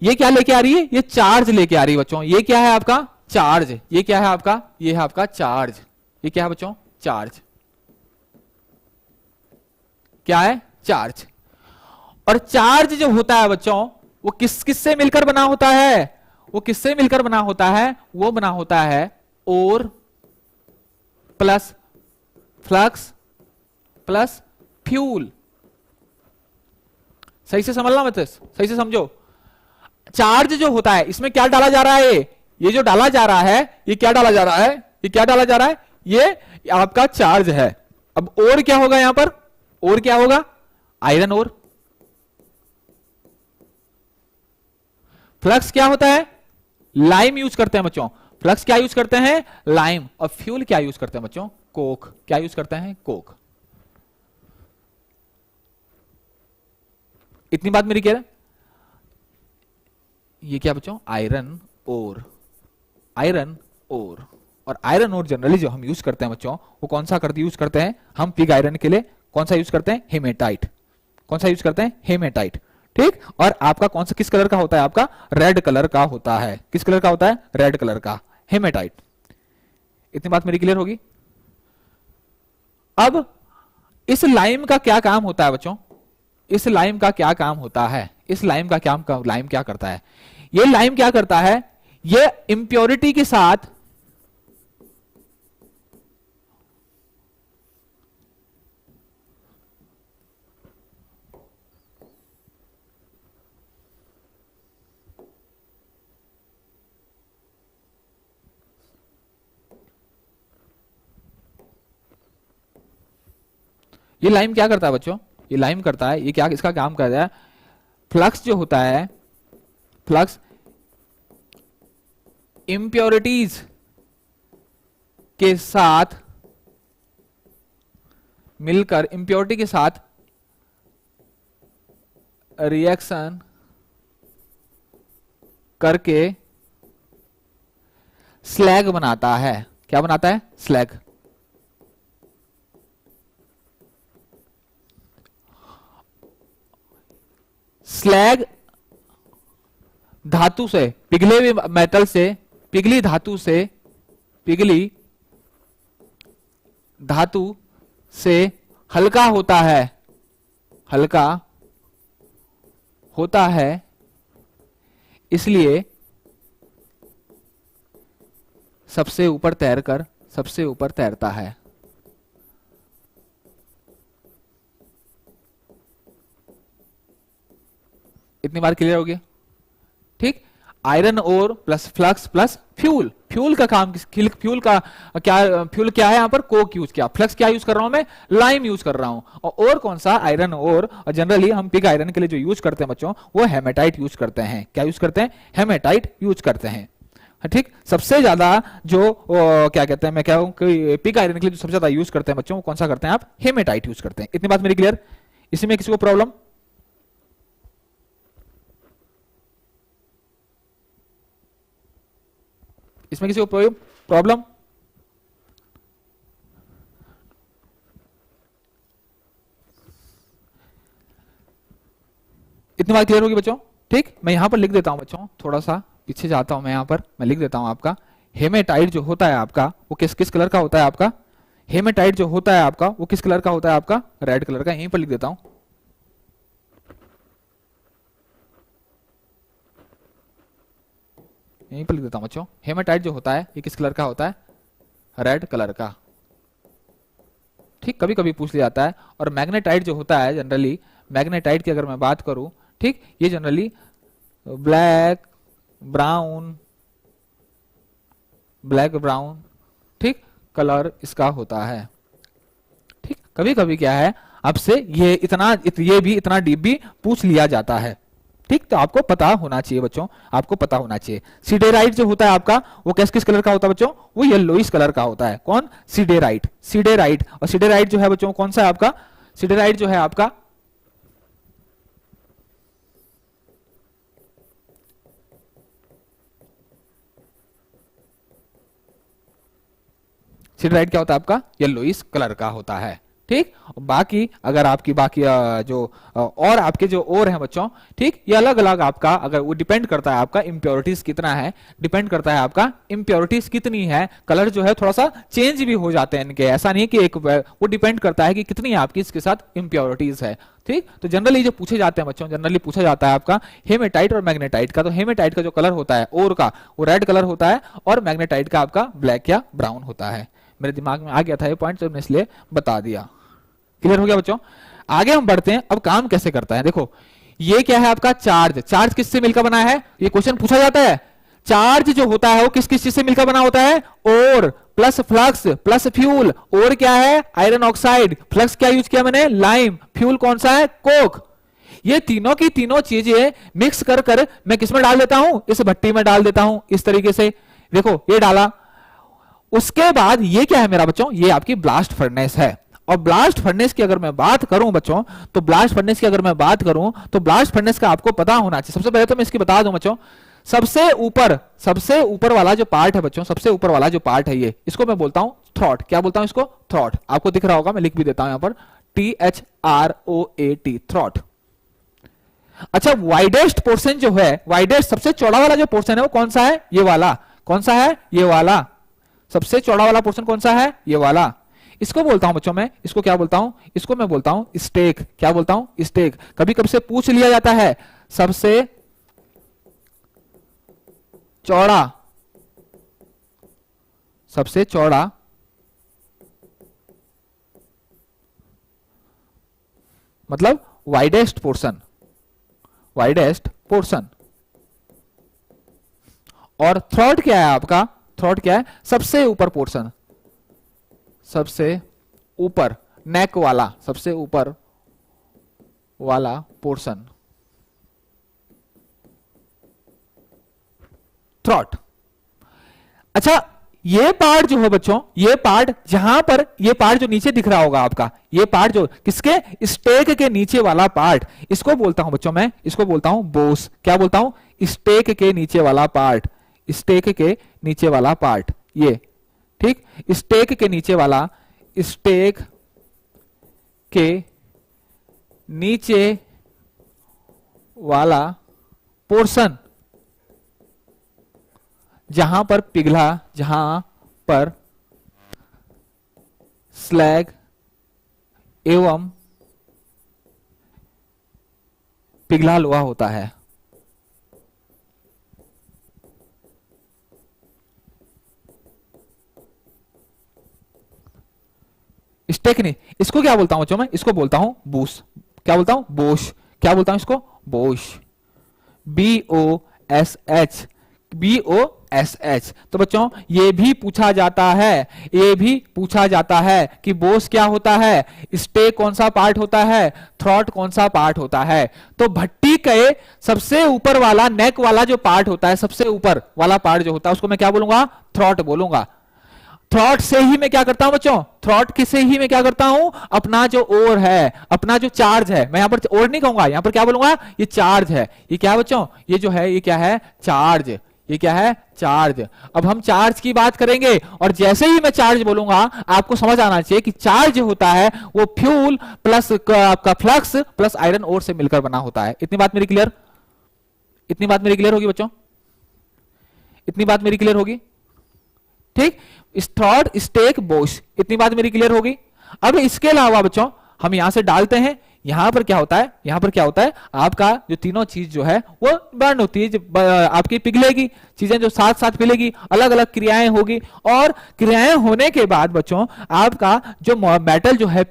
S1: ये क्या लेके आ रही है? ये चार्ज लेके आ रही है बच्चों। ये क्या है आपका? चार्ज। ये क्या है आपका? ये है आपका चार्ज। ये क्या है बच्चों? चार्ज। क्या है? चार्ज। और चार्ज जो होता है बच्चों वो किससे मिलकर बना होता है? वो किससे मिलकर बना होता है? वो बना होता है ओर प्लस फ्लक्स प्लस फ्यूल। सही से समझना मत, सही से समझो। चार्ज जो होता है इसमें क्या डाला जा रहा है? ये जो डाला जा रहा है, ये क्या डाला जा रहा है? ये क्या डाला जा रहा है? ये आपका चार्ज है। अब और क्या होगा यहां पर? और क्या होगा? Iron ore. फ्लक्स क्या होता है? लाइम यूज करते हैं बच्चों। फ्लक्स क्या यूज करते हैं? लाइम। और फ्यूल क्या यूज करते हैं बच्चों? कोक। क्या यूज करते हैं? कोक। इतनी बात मेरी क्लियर है? ये क्या बच्चों? Iron ore. Iron ore. और आयरन ओर जनरली जो हम यूज करते हैं बच्चों वो कौन सा यूज करते हैं हम? पिग आयरन के लिए कौन सा यूज करते हैं? हेमेटाइट। कौन सा यूज करते हैं? हेमेटाइट। ठीक, और आपका कौन सा किस कलर का होता है? आपका रेड कलर का होता है। किस कलर का होता है? रेड कलर का, हेमेटाइट। इतनी बात मेरी क्लियर होगी? अब इस लाइम का क्या काम होता है बच्चों? इस लाइम का क्या काम होता है? इस लाइम का क्या, लाइम क्या करता है? ये लाइम क्या करता है? ये इंप्योरिटी के साथ ये लाइम क्या करता है बच्चों? ये लाइम करता है, ये क्या इसका काम करता है? फ्लक्स जो होता है, फ्लक्स इंप्योरिटीज के साथ मिलकर, इंप्योरिटी के साथ रिएक्शन करके स्लैग बनाता है। क्या बनाता है? स्लैग। स्लैग धातु से, पिघले हुए मेटल से, पिघली धातु से, पिघली धातु से हल्का होता है, हल्का होता है, इसलिए सबसे ऊपर तैरकर, सबसे ऊपर तैरता है। इतनी बार क्लियर हो गया? ठीक, iron ore plus flux plus fuel. Fuel का काम, फ्यूल का क्या, फ्यूल क्या है यहां पर? कोक यूज किया। फ्लक्स क्या यूज कर रहा हूं मैं? लाइम यूज कर रहा हूं। और कौन सा? Iron ore. और जनरली हम पिग आयरन के लिए जो यूज करते हैं बच्चों वो हेमेटाइट यूज करते हैं। क्या यूज करते हैं? हेमेटाइट यूज करते हैं। ठीक, सबसे ज्यादा जो क्या कहते हैं, मैं क्या हूं कि पिग आयरन के लिए जो सबसे ज्यादा यूज करते हैं बच्चों वो कौन सा करते हैं आप? हेमेटाइट यूज करते हैं। इतनी बात मेरी क्लियर? इसी में किसी को प्रॉब्लम? इसमें किसी को प्रॉब्लम? इतनी बात क्लियर होगी बच्चों? ठीक, मैं यहां पर लिख देता हूं बच्चों, थोड़ा सा पीछे जाता हूं मैं, यहां पर मैं लिख देता हूं आपका हेमेटाइट जो होता है आपका वो किस किस कलर का होता है आपका, हेमेटाइट जो होता है आपका वो किस कलर का होता है आपका, रेड कलर का। यहीं पर लिख देता हूं, यहीं पर लिख देता हूं बच्चों, हेमेटाइट जो होता है ये किस कलर का होता है, रेड कलर का। ठीक, कभी कभी पूछ लिया जाता है। और मैग्नेटाइट जो होता है जनरली, मैग्नेटाइट की अगर मैं बात करूं, ठीक, ये generally black brown, black brown, ठीक, कलर इसका होता है। ठीक, कभी कभी क्या है आपसे ये भी इतना डीप भी पूछ लिया जाता है। ठीक, तो आपको पता होना चाहिए बच्चों, आपको पता होना चाहिए। सीडेराइट जो होता है आपका वो किस किस कलर का होता है बच्चों, वो येलोइश कलर का होता है। कौन, सीडेराइट, सीडेराइट। और सीडेराइट जो है बच्चों कौन सा है आपका, सीडेराइट जो है आपका सीडेराइट क्या होता है आपका, येलोइश कलर का होता है। ठीक, बाकी अगर आपकी बाकी और आपके जो और हैं बच्चों, ठीक, ये अलग अलग आपका, अगर वो डिपेंड करता है आपका इम्प्योरिटीज कितना है, डिपेंड करता है आपका इम्प्योरिटीज कितनी है। कलर जो है थोड़ा सा चेंज भी हो जाते हैं इनके, ऐसा नहीं है कि एक, वो डिपेंड करता है कि कितनी आपकी इसके साथ इम्प्योरिटीज है। ठीक, तो जनरली जो पूछे जाते हैं बच्चों, जनरली पूछा जाता है आपका हेमेटाइट और मैग्नेटाइट का। तो हेमेटाइट का जो कलर होता है ओर का, वो रेड कलर होता है, और मैग्नेटाइट का आपका ब्लैक या ब्राउन होता है। मेरे दिमाग में आ गया था ये पॉइंट, तो मैंने इसलिए बता दिया। क्लियर हो गया बच्चों? आगे हम बढ़ते हैं, अब काम कैसे करता है। देखो, ये क्या है आपका चार्ज, चार्ज किससे मिलकर बना है, ये क्वेश्चन पूछा जाता है। चार्ज जो होता है वो किस किस चीज से मिलकर बना होता है, और प्लस फ्लक्स प्लस फ्यूल। और क्या है, आयरन ऑक्साइड। फ्लक्स क्या यूज किया मैंने, लाइम। फ्यूल कौन सा है, कोक। ये तीनों की तीनों चीजें मिक्स कर कर मैं किसमें डाल देता हूं, इस भट्टी में डाल देता हूं, इस तरीके से। देखो ये डाला, उसके बाद ये क्या है मेरा बच्चों, ये आपकी ब्लास्ट फर्नेस है। और ब्लास्ट फर्नेस की अगर मैं बात करूं बच्चों, तो ब्लास्ट फर्नेस की अगर मैं बात करूं तो ब्लास्ट फर्नेस का आपको पता होना चाहिए। सबसे पहले तो मैं इसकी बता दूं बच्चों, सबसे ऊपर वाला जो पार्ट है बच्चों, सबसे ऊपर वाला जो पार्ट है ये, इसको मैं बोलता हूं थ्रॉट। क्या बोलता हूं इसको, थ्रॉट। आपको दिख रहा होगा, मैं लिख भी देता हूं यहां पर, THROAT, थ्रॉट। अच्छा, वाइडेस्ट पोर्शन जो है, वाइडेस्ट सबसे चौड़ा वाला जो पोर्शन है वो कौन सा है, ये वाला। कौन सा है, ये वाला। सबसे चौड़ा वाला पोर्शन कौन सा है, ये वाला। इसको बोलता हूं बच्चों मैं, इसको क्या बोलता हूं, इसको मैं बोलता हूं स्टेक। क्या बोलता हूं, स्टेक। कभी कभी से पूछ लिया जाता है सबसे चौड़ा, सबसे चौड़ा मतलब वाइडेस्ट पोर्शन, वाइडेस्ट पोर्शन। और थ्रॉट क्या है आपका, थ्रॉट क्या है, सबसे ऊपर पोर्शन, सबसे ऊपर, नेक वाला, सबसे ऊपर वाला पोर्शन, थ्रॉट। अच्छा, ये पार्ट जो है बच्चों, ये पार्ट जहां पर, ये पार्ट जो नीचे दिख रहा होगा आपका, ये पार्ट जो किसके, स्टेक के नीचे वाला पार्ट, इसको बोलता हूं बच्चों मैं, इसको बोलता हूं बोस। क्या बोलता हूं, स्टेक के नीचे वाला पार्ट, स्टेक के नीचे वाला पार्ट, ये। ठीक, स्टेक के नीचे वाला, स्टेक के नीचे वाला पोर्शन, जहां पर पिघला, जहां पर स्लैग एवं पिघला लोहा होता है। स्टेक नहीं, इसको क्या बोलता हूं बच्चों मैं, इसको बोलता हूं बूस। क्या बोलता हूं, बोश। क्या बोलता हूं इसको, बोश। BOSH, BOSH। तो बच्चों ये भी पूछा जाता है, ये भी पूछा जाता है कि बोस क्या होता है, स्टेक कौन सा पार्ट होता है, थ्रॉट कौन सा पार्ट होता है। तो भट्टी के सबसे ऊपर वाला, नेक वाला जो पार्ट होता है, सबसे ऊपर वाला पार्ट जो होता है, उसको मैं क्या बोलूंगा, थ्रॉट बोलूंगा। थ्रॉट से ही मैं क्या करता हूं बच्चों, थ्रॉट किसे ही मैं क्या करता हूं, अपना जो ओर है, अपना जो चार्ज है, मैं यहां पर ओर नहीं कहूंगा, यहां पर क्या बोलूंगा, ये चार्ज है। ये क्या है बच्चों, ये जो है ये क्या है, चार्ज। ये क्या है, चार्ज। अब हम चार्ज की बात करेंगे, और जैसे ही मैं चार्ज बोलूंगा आपको समझ आना चाहिए कि चार्ज होता है वो फ्यूल प्लस आपका फ्लक्स प्लस आयरन ओर से मिलकर बना होता है। इतनी बात मेरी क्लियर, इतनी बात मेरी क्लियर होगी बच्चों, इतनी बात मेरी क्लियर होगी। ठीक, स्ट्रॉड, स्टेक, बोश, इतनी बात मेरी क्लियर होगी। अब इसके अलावा बच्चों हम यहां से डालते हैं, यहां पर क्या होता है, यहां पर क्या होता है, आपका जो तीनों चीज जो है वो बर्न होती है, आपकी पिघलेगी, चीजें जो साथ साथ पिघलेगी, अलग अलग क्रियाएं होगी, और क्रियाएं होने के बाद बच्चों आपका जो मेटल जो है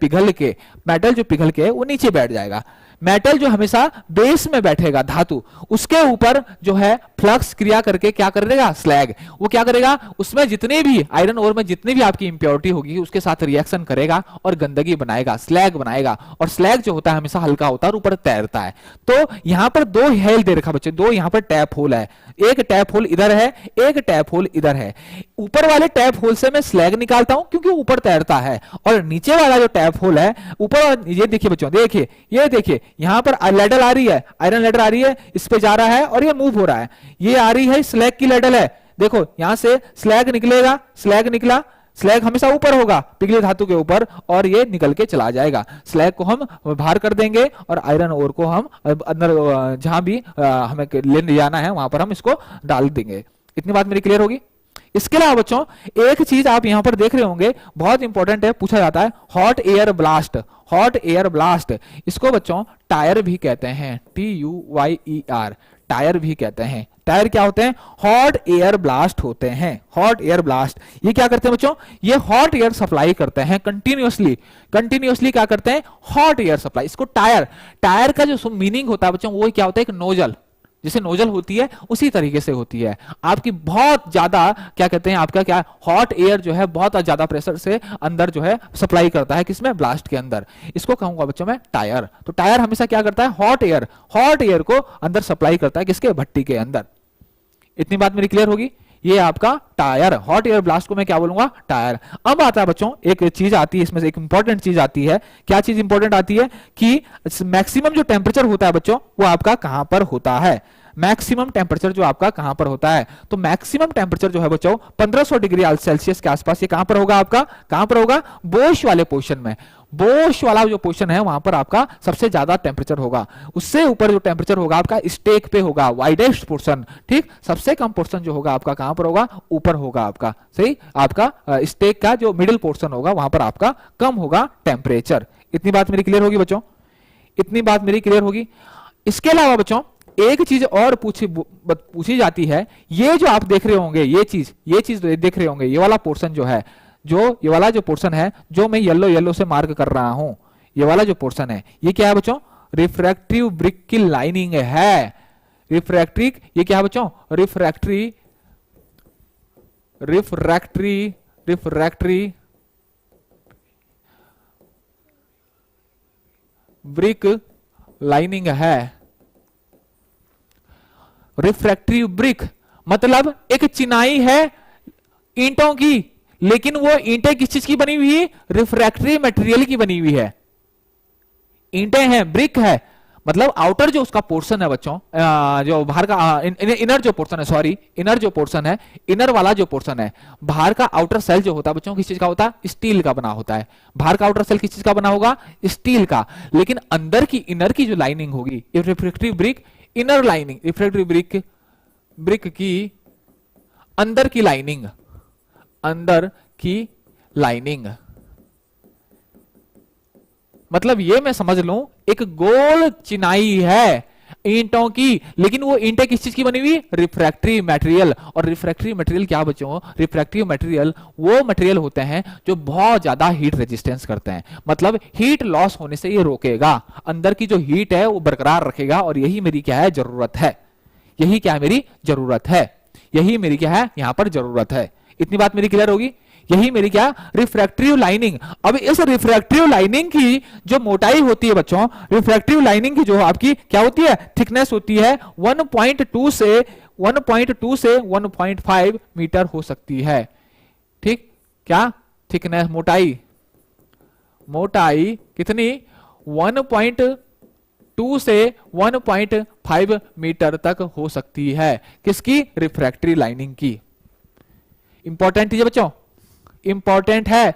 S1: मेटल जो पिघल के वो नीचे बैठ जाएगा। मेटल जो हमेशा बेस में बैठेगा, धातु, उसके ऊपर जो है फ्लक्स क्रिया करके क्या करेगा, स्लैग, वो क्या करेगा, उसमें जितने भी आयरन ओर में जितनी भी आपकी इंप्योरिटी होगी उसके साथ रिएक्शन करेगा और गंदगी बनाएगा, स्लैग बनाएगा। और स्लैग जो होता है हमेशा हल्का होता है और ऊपर तैरता है। तो यहां पर दो हेल दे रखा बच्चे, दो यहां पर टैप होल है, एक टैप होल इधर है, एक टैप होल इधर है। ऊपर वाले टैप होल से मैं स्लैग निकालता हूं क्योंकि ऊपर तैरता है, और नीचे वाला जो टैप होल है ऊपर, ये देखिए बच्चों, देखिए, ये देखिए यहां पर लैडल आ रही है, आयरन लैडल आ रही है, इस पे जा रहा है और ये मूव हो रहा है, ये आ रही है स्लैग की लैडल है। देखो यहां से स्लैग निकलेगा, स्लैग निकला, स्लैग हमेशा ऊपर होगा पिघली धातु के ऊपर, और ये निकल के चला जाएगा। स्लैग को हम बाहर कर देंगे और आयरन ओर को हम अंदर जहां भी हमें ले जाना है वहां पर हम इसको डाल देंगे। इतनी बात मेरी क्लियर होगी। इसके अलावा बच्चों एक चीज आप यहां पर देख रहे होंगे, बहुत इंपॉर्टेंट है, पूछा जाता है, hot air blast. Hot air blast, इसको बच्चों टायर भी कहते हैं, TUYER, टायर भी कहते हैं। टायर क्या होते हैं, हॉट एयर ब्लास्ट होते हैं। हॉट एयर ब्लास्ट ये क्या करते हैं बच्चों, ये हॉट एयर सप्लाई करते हैं कंटिन्यूअसली क्या करते हैं, हॉट एयर सप्लाई। इसको टायर का जो मीनिंग होता है बच्चों वो क्या होता है, एक नोजल, जैसे नोजल होती है उसी तरीके से होती है। आपकी बहुत ज्यादा क्या कहते हैं, आपका क्या हॉट एयर जो है बहुत ज्यादा प्रेशर से अंदर जो है सप्लाई करता है, किसमें, ब्लास्ट के अंदर। इसको कहूंगा बच्चों मैं टायर। तो टायर हमेशा क्या करता है, हॉट एयर को अंदर सप्लाई करता है, किसके, भट्टी के अंदर। इतनी बात मेरी क्लियर होगी। ये आपका टायर, हॉट एयर ब्लास्ट को मैं क्या बोलूंगा, टायर। अब आता है बच्चों एक चीज आती है, इसमें से एक इंपॉर्टेंट चीज आती है। क्या चीज इंपॉर्टेंट आती है कि मैक्सिमम जो टेम्परेचर होता है बच्चों वो आपका कहां पर होता है, मैक्सिमम टेम्परेचर जो आपका कहां पर होता है। तो मैक्सिमम टेम्परेचर जो है बच्चों 1500 डिग्री सेल्सियस के आसपास, ये कहां पर होगा आपका, कहां पर होगा, बोश वाले पोर्शन में। बोश वाला जो पोर्शन है वहां पर आपका सबसे ज्यादा टेम्परेचर होगा। उससे ऊपर जो टेम्परेचर होगा आपका स्टेक पे होगा, वाइडेस्ट पोर्शन, ठीक, सबसे कम पोर्शन जो होगा आपका कहां पर होगा, ऊपर होगा आपका, सही, आपका स्टेक का जो मिडिल पोर्शन होगा वहां पर आपका कम होगा टेम्परेचर। इतनी बात मेरी क्लियर होगी बच्चों, इतनी बात मेरी क्लियर होगी। इसके अलावा बच्चों एक चीज और पूछी जाती है, ये जो आप देख रहे होंगे, ये चीज देख रहे होंगे, ये वाला पोर्शन जो है, ये वाला जो पोर्शन है जो मैं येलो से मार्क कर रहा हूं, ये वाला जो पोर्शन है ये क्या है बच्चों, रिफ्रैक्टिव ब्रिक की लाइनिंग है। रिफ्रैक्ट्री, ये क्या है बच्चों, रिफ्रैक्ट्री ब्रिक लाइनिंग है। रिफ्रैक्टिव ब्रिक मतलब एक चिनाई है ईंटों की, लेकिन वो ईंटें किस चीज की बनी हुई है, रिफ्रैक्टरी मटेरियल की बनी हुई है। ईंटें हैं, ब्रिक है, मतलब आउटर जो उसका पोर्शन है बच्चों, जो बाहर का इनर जो पोर्शन है, सॉरी, इनर जो पोर्शन है, इनर वाला जो पोर्शन है, बाहर का आउटर सेल जो होता है बच्चों किस चीज का होता है, स्टील का बना होता है। बाहर का आउटर सेल किस चीज का बना होगा, स्टील का। लेकिन अंदर की, इनर की जो लाइनिंग होगी, refractive brick inner lining, refractive brick की अंदर की लाइनिंग, अंदर की लाइनिंग, मतलब ये मैं समझ लूं एक गोल चिनाई है ईंटों की, लेकिन वो ईंटें किस चीज की बनी हुई, रिफ्रैक्टरी मटेरियल। और रिफ्रैक्टरी मटेरियल क्या बच्चों, रिफ्रैक्टिव मटेरियल वो मटेरियल होते हैं जो बहुत ज्यादा हीट रेजिस्टेंस करते हैं, मतलब हीट लॉस होने से ये रोकेगा, अंदर की जो हीट है वो बरकरार रखेगा। और यही मेरी क्या है, जरूरत है, यही क्या मेरी जरूरत है, यही मेरी क्या है यहां पर जरूरत है। इतनी बात मेरी क्लियर होगी, यही मेरी क्या, रिफ्रैक्टिव लाइनिंग। अब इस रिफ्रैक्टिव लाइनिंग की जो मोटाई होती है बच्चों, रिफ्रैक्टिव लाइनिंग की जो आपकी क्या होती है, थिकनेस होती है 1.2 से 1.5 मीटर हो सकती है। ठीक, क्या थिकनेस, मोटाई कितनी, 1.2 से 1.5 मीटर तक हो सकती है, किसकी, रिफ्रैक्टरी लाइनिंग की। इंपॉर्टेंट है बच्चों, इंपॉर्टेंट है,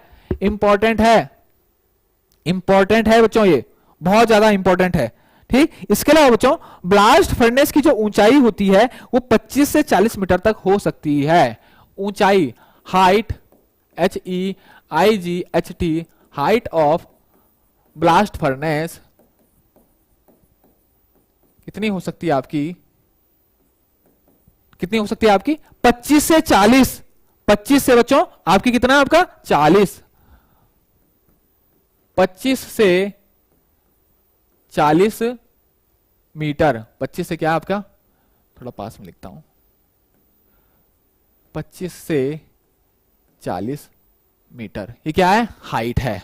S1: इंपॉर्टेंट है बच्चों, ये बहुत ज्यादा इंपॉर्टेंट है। ठीक, इसके अलावा बच्चों ब्लास्ट फर्नेस की जो ऊंचाई होती है वो 25 से 40 मीटर तक हो सकती है। ऊंचाई, height, HEIGHT, height of blast furnace कितनी हो सकती है आपकी? कितनी हो सकती है आपकी? 25 से 40। 25 से बच्चों आपकी कितना? आपका 40। 25 से 40 मीटर। 25 से क्या आपका, थोड़ा पास में लिखता हूं, 25 से 40 मीटर, ये क्या है? हाइट है।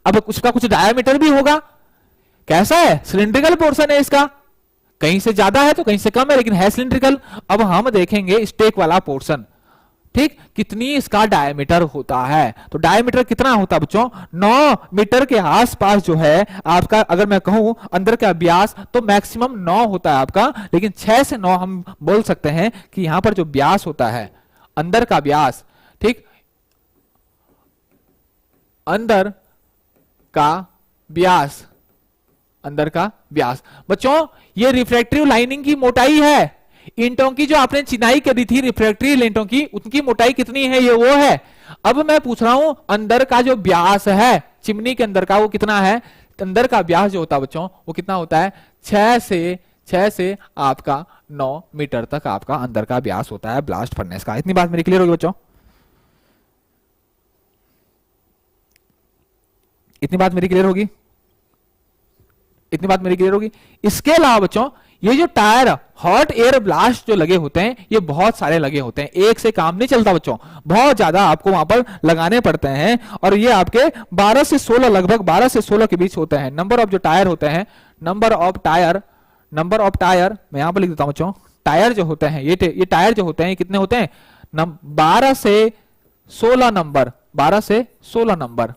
S1: अब उसका कुछ डायामीटर भी होगा। कैसा है? सिलिंड्रिकल पोर्शन है इसका, कहीं से ज्यादा है तो कहीं से कम है, लेकिन है सिलिंड्रिकल। अब हम देखेंगे स्टेक वाला पोर्शन, ठीक, कितनी इसका डायमीटर होता है। तो डायमीटर कितना होता है बच्चों? 9 मीटर के आसपास जो है आपका, अगर मैं कहूं अंदर का व्यास, तो मैक्सिमम 9 होता है आपका, लेकिन 6 से 9 हम बोल सकते हैं कि यहां पर जो व्यास होता है, अंदर का व्यास, ठीक, अंदर का व्यास, अंदर का व्यास। बच्चों ये रिफ्रैक्टिव लाइनिंग की मोटाई है। ईंटों की जो आपने चिनाई करी थी रिफ्रैक्टिव ईंटों की, उनकी मोटाई कितनी है? ये वो है। अब मैं पूछ रहा हूं अंदर का जो व्यास है चिमनी के अंदर का, वो कितना है? अंदर का व्यास जो होता है बच्चों वो कितना होता है? 6 से आपका 9 मीटर तक आपका अंदर का व्यास होता है ब्लास्ट फर्नेस का। इतनी बात मेरी क्लियर होगी बच्चों? इतनी बात मेरी क्लियर होगी? इतनी बात मेरी क्लियर होगी? इसके अलावा बच्चों ये जो टायर हॉट एयर ब्लास्ट जो लगे होते हैं, ये बहुत सारे लगे होते हैं, एक से काम नहीं चलता बच्चों, बहुत ज्यादा आपको वहां पर लगाने पड़ते हैं। और ये आपके 12 से 16, लगभग 12 से 16 के बीच होते हैं। नंबर ऑफ जो टायर होते हैं, नंबर ऑफ टायर मैं यहां पर लिख देता हूं बच्चों। टायर जो होते हैं, ये टायर जो होते हैं, ये कितने होते हैं? 12 से 16 नंबर, 12 से 16 नंबर,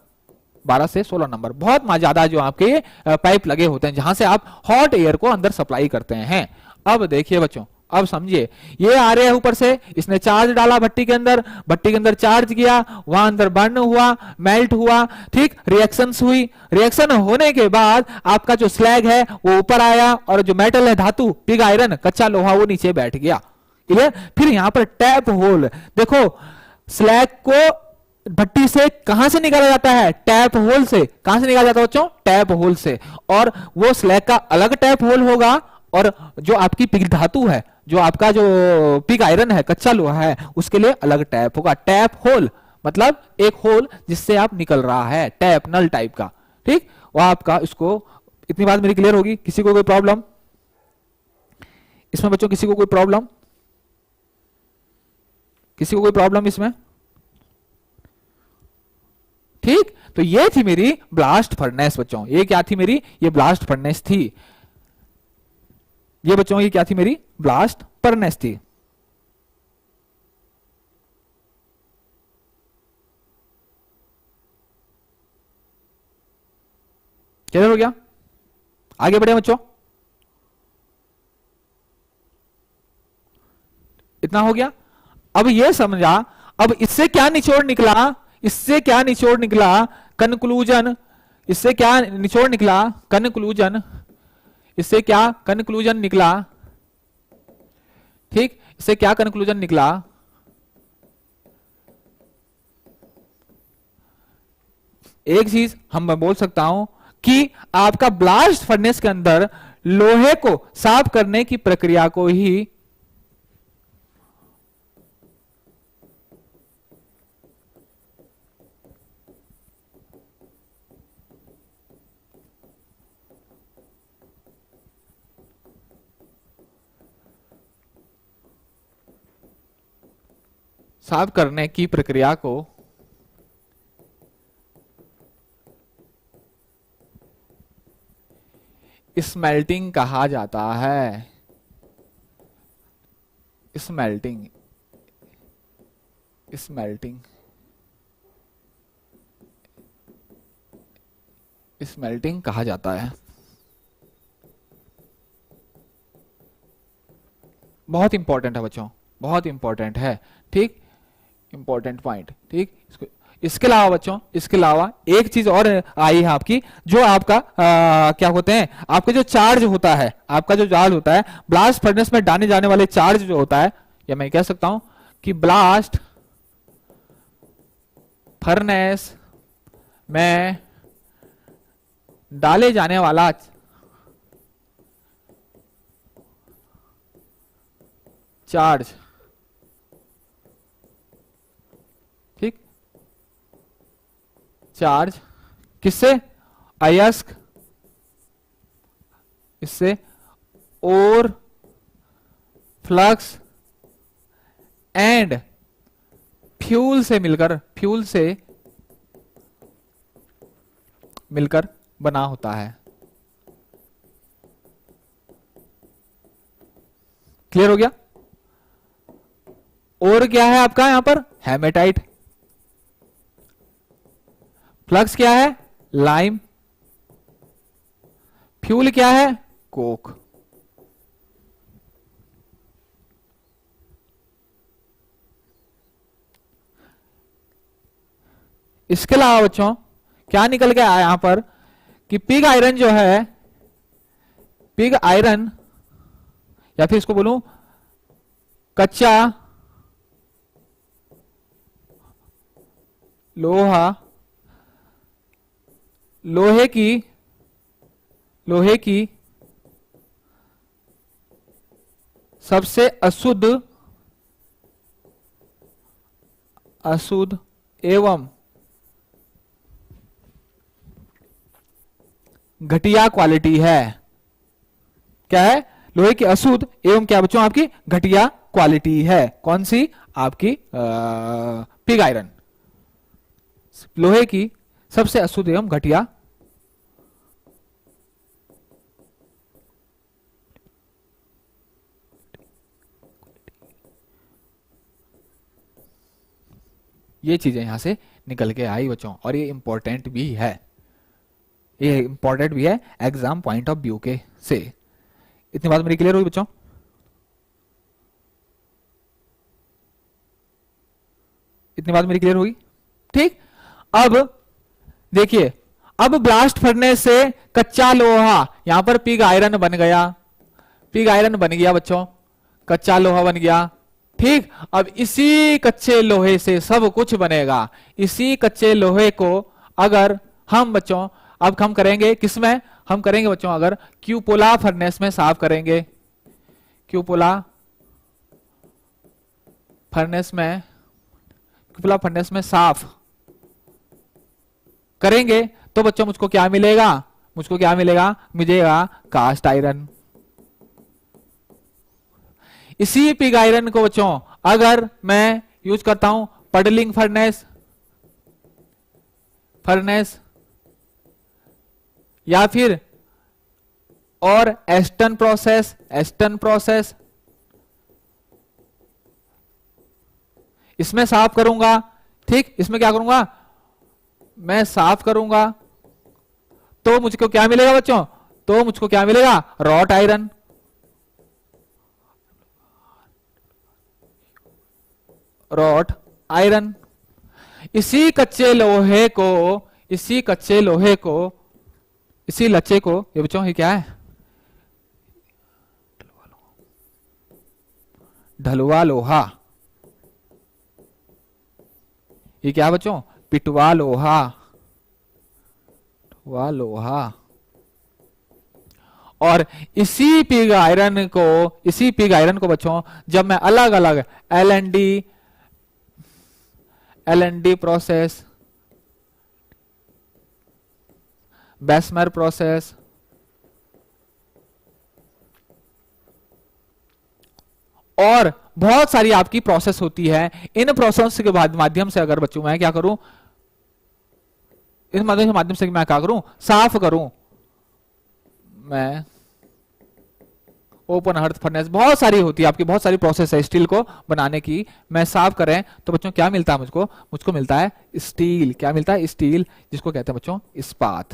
S1: 12 से 16 नंबर। बहुत ज्यादा जो आपके पाइप लगे होते हैं जहां से आप हॉट एयर को अंदर सप्लाई करते हैं। अब देखिए बच्चों, अब समझिए, ये आ रहे हैं ऊपर से, इसने चार्ज डाला भट्टी के अंदर चार्ज किया, वहां अंदर बर्न हुआ, मेल्ट हुआ, ठीक, रिएक्शंस हुई। रिएक्शन होने के बाद आपका जो स्लैग है वो ऊपर आया, और जो मेटल है, धातु, पिग आयरन, कच्चा लोहा, वो नीचे बैठ गया। क्लियर? फिर यहां पर टैप होल, देखो स्लैग को भट्टी से कहां से निकाला जाता है? टैप होल से। कहां से निकाला जाता है बच्चों? टैप होल से। और वो स्लैग का अलग टैप होल होगा, और जो आपकी पिग धातु है, जो आपका जो पिग आयरन है, कच्चा लोहा है, उसके लिए अलग टैप होगा। टैप होल मतलब एक होल जिससे आप निकल रहा है, टैप, नल टाइप का, ठीक, वो आपका। इसको, इतनी बात मेरी क्लियर होगी? किसी को कोई प्रॉब्लम इसमें बच्चों? किसी को कोई प्रॉब्लम? किसी को कोई प्रॉब्लम इसमें? ठीक, तो ये थी मेरी ब्लास्ट फर्नेस बच्चों। ये क्या थी मेरी? ये ब्लास्ट फर्नेस थी। ये बच्चों ये क्या थी मेरी? ब्लास्ट फर्नेस थी। क्लियर हो गया? आगे बढ़े बच्चों? इतना हो गया? अब ये समझा, अब इससे क्या निचोड़ निकला? इससे क्या निचोड़ निकला? कंक्लूजन। इससे क्या निचोड़ निकला? कंक्लूजन। इससे क्या कंक्लूजन निकला? ठीक, इससे क्या कंक्लूजन निकला? एक चीज हम बोल सकता हूं कि आपका ब्लास्ट फर्नेस के अंदर लोहे को साफ करने की प्रक्रिया को ही साफ करने की प्रक्रिया को स्मेल्टिंग कहा जाता है। स्मेल्टिंग, स्मेल्टिंग, स्मेल्टिंग कहा जाता है। बहुत इंपॉर्टेंट है बच्चों, बहुत इंपॉर्टेंट है, ठीक, इंपॉर्टेंट पॉइंट, ठीक। इसके अलावा बच्चों, इसके अलावा एक चीज और आई है आपकी, जो आपका क्या होते हैं, आपका जो चार्ज होता है, आपका जो चार्ज होता है ब्लास्ट फर्नेस में डाले जाने वाले चार्ज जो होता है, या मैं कह सकता हूं कि ब्लास्ट फर्नेस में डाले जाने वाला चार्ज, ठीक, चार्ज किससे, अयस्क, इससे, और फ्लक्स एंड फ्यूल से मिलकर बना होता है। क्लियर हो गया? और क्या है आपका यहां पर, हेमेटाइट, फ्लक्स क्या है, लाइम, फ्यूल क्या है, कोक। इसके अलावा बच्चों क्या निकल के आया यहां पर कि पिग आयरन जो है, पिग आयरन या फिर इसको बोलूं कच्चा लोहा, लोहे की सबसे अशुद्ध एवं घटिया क्वालिटी है। क्या है, लोहे की अशुद्ध एवं क्या बच्चों, आपकी घटिया क्वालिटी है। कौन सी, आपकी पिग आयरन, लोहे की सबसे अशुद्ध एवं घटिया ये चीजें यहां से निकल के आई बच्चों, और ये इंपॉर्टेंट भी है, ये इंपॉर्टेंट भी है एग्जाम पॉइंट ऑफ व्यू के से। इतनी बात मेरी क्लियर हुई बच्चों? इतनी बात मेरी क्लियर हुई, ठीक। अब देखिए, अब ब्लास्ट फर्नेस से कच्चा लोहा, यहां पर पिग आयरन बन गया, पिग आयरन बन गया बच्चों, कच्चा लोहा बन गया, ठीक। अब इसी कच्चे लोहे से सब कुछ बनेगा। इसी कच्चे लोहे को अगर हम बच्चों, अब हम करेंगे किसमें, हम करेंगे बच्चों अगर क्यूपोला फर्नेस में साफ करेंगे, क्यूपोला फर्नेस में साफ करेंगे तो बच्चों मुझको क्या मिलेगा, मिलेगा कास्ट आयरन। इसी पिग आयरन को बच्चों अगर मैं यूज करता हूं पडलिंग फर्नेस या फिर और एस्टन प्रोसेस, इसमें साफ करूंगा, ठीक। इसमें क्या करूंगा, मैं साफ करूंगा तो मुझको क्या मिलेगा बच्चों, तो मुझको क्या मिलेगा, रॉट आयरन। Wrought iron. इसी कच्चे लोहे को इसी लच्चे को, ये बच्चों ये क्या है, ढलुआ लोहा, ये क्या बच्चों, पिटवा लोहा, और इसी पिग आयरन को बच्चों जब मैं अलग अलग एलएनडी प्रोसेस, बेसमर प्रोसेस, और बहुत सारी आपकी प्रोसेस होती है, इन प्रोसेस के माध्यम से अगर बच्चों मैं क्या करूं, इस माध्यम से मैं क्या करूं, साफ करूं, मैं ओपन अर्थ फर्नेस, बहुत सारी होती है आपकी, बहुत सारी प्रोसेस है स्टील को बनाने की, मैं साफ करें तो बच्चों क्या मिलता है मुझको मिलता है स्टील। क्या मिलता है, स्टील, जिसको कहते हैं बच्चों इस्पात,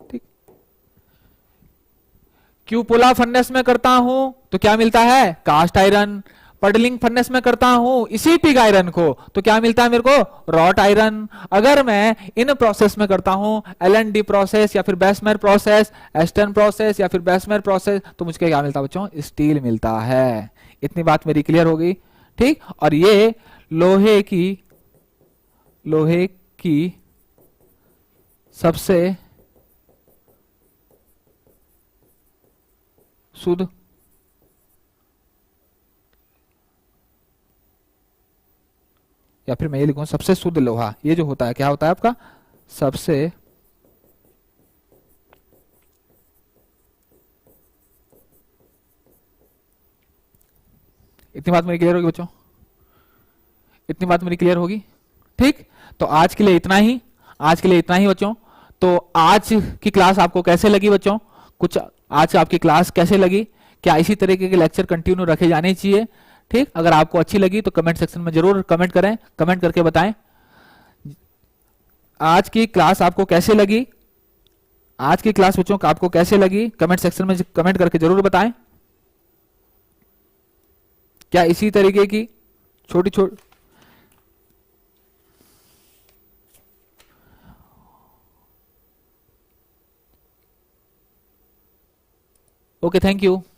S1: ठीक। क्यूपोला फर्नेस में करता हूं तो क्या मिलता है, कास्ट आयरन। पडलिंग फर्नेस में करता हूं इसी पिग आयरन को तो क्या मिलता है मेरे को, रॉट आयरन। अगर मैं इन प्रोसेस में करता हूं एलएनडी प्रोसेस या फिर बेसमेर प्रोसेस, एस्टन प्रोसेस या फिर बेसमेर प्रोसेस, तो मुझे क्या मिलता है बच्चों, स्टील मिलता है। इतनी बात मेरी क्लियर होगी, ठीक। और ये लोहे की सबसे शुद्ध या फिर मैं ये लिखूं सबसे शुद्ध लोहा, ये जो होता है क्या होता है आपका सबसे इतनी बात मेरी क्लियर होगी बच्चों? इतनी बात मेरी क्लियर होगी? ठीक, तो आज के लिए इतना ही, आज के लिए इतना ही बच्चों। तो आज की क्लास आपको कैसे लगी बच्चों? कुछ आज आपकी क्लास कैसे लगी? क्या इसी तरीके के लेक्चर कंटिन्यू रखे जाने चाहिए? ठीक, अगर आपको अच्छी लगी तो कमेंट सेक्शन में जरूर कमेंट करें, कमेंट करके बताएं आज की क्लास आपको कैसे लगी। आज की क्लास बच्चों को आपको कैसे लगी कमेंट सेक्शन में कमेंट करके जरूर बताएं। क्या इसी तरीके की छोटी छोटी ओके, थैंक यू।